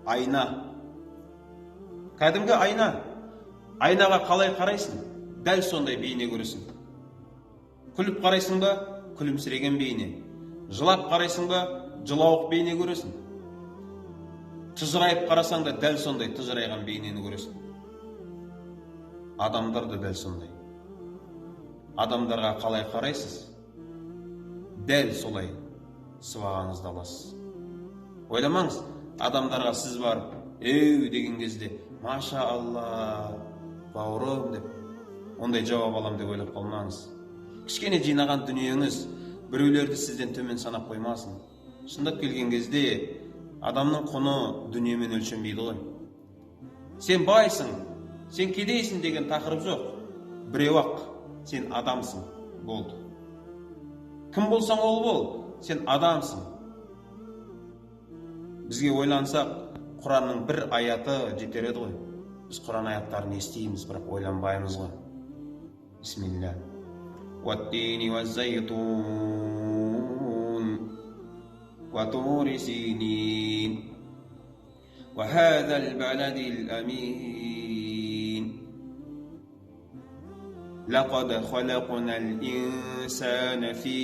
айна. Кәдімгі айна. Айнаға қалай қарайсың? Дәл сондай бейне көресің. Күліп қарайсың ба? Күлімсіреген бейне. Жылап қарайсың ба? Жылауық бейне көресің. Тыжырайып қарасаң да дәл сондай тыжырайған бейнені көресің. Адамдар да дәл сондай. Адамдарға қалай қарайсыз? Дәл солай сыбағаңызды аласыз. Ойламаңыз, адамдарға сіз барып, «Еу» деген кезде, «Маша Алла, бауырым» деп, ондай жауап алам деп ойлап қалмаңыз. Кішкене жинаған дүниеңіз біреулерді сізден төмен санап қоймасын. Шындап келген кезде адамның құны дүниемен өлшенбейді ғой. Сен байсың, сен кедейсің деген тақырып жоқ. Біреу-ақ сен адамсың, болды. Кім болсаң ол бол, сен адамсың. Бізге ойлансақ, Құранның бір аяты жетер еді ғой. Біз Құран аяттарын естиміз, бірақ ойланбаймыз ғой. Бисмилля. Уаттини ваззайтун وطور سينين وهذا البلد الأمين لقد خلقنا الإنسان في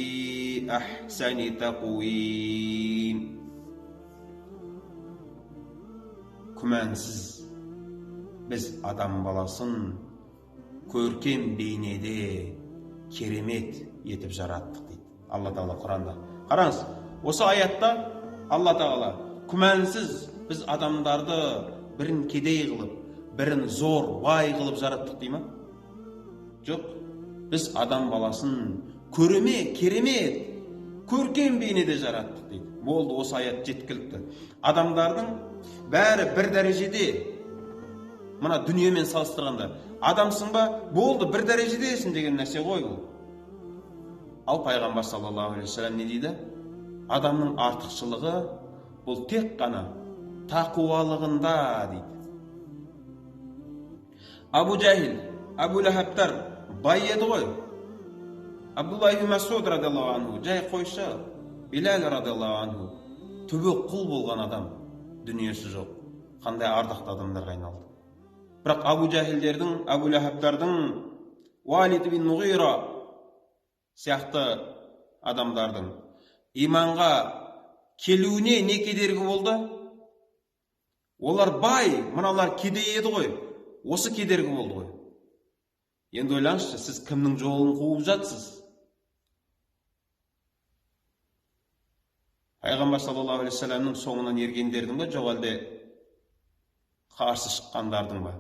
أحسن تقويم. Күмәнсіз біз адам баласын көркем бейнеде керемет етіп жараттық дейді Алла Тағала Құранда. Қараңыз, осы аятта Алла Тағала күмәнсіз біз адамдарды бірін кедей қылып, бірін зор, бай қылып жараттық дей ма? Жоқ, біз адам баласын керемет, көркем бейнеде жараттық дейді. Болды, осы аят жеткілікті. Адамдардың бәрі бір дәрежеде, мына дүниемен салыстырғанда, адамсың ба, болды, бір дәрежедесің деген нәрсе ғой бұл. Ал пайғамбар саллаллаху алейхи вассалам не дейді? Адамның артықшылығы бұл тек қана тақуалығында дейді. Абу Жахил, Абу Лахабтар бай еді ғой. Абдулла ибн Масуд радиаллаху анху, жай қойшы, Билал радиаллаху анху, түбі құл болған адам, дүниесі жоқ. Қандай ардақты адамдарға айналды. Бірақ Абу Жахилдердің, Абу Лахабтардың, Валид ибн Муғира сияқты адамдардың иманға келуіне не кедергі болды? Олар бай, мыналар кедей еді ғой. Осы кедергі болды ғой. Енді ойлаңызшы, сіз кімнің жолын қуып жатсыз? Пайғамбар саллаллаху алейхи вассаламның соңынан ергендердің бе, жоқ әлде қарсы шыққандардың ба?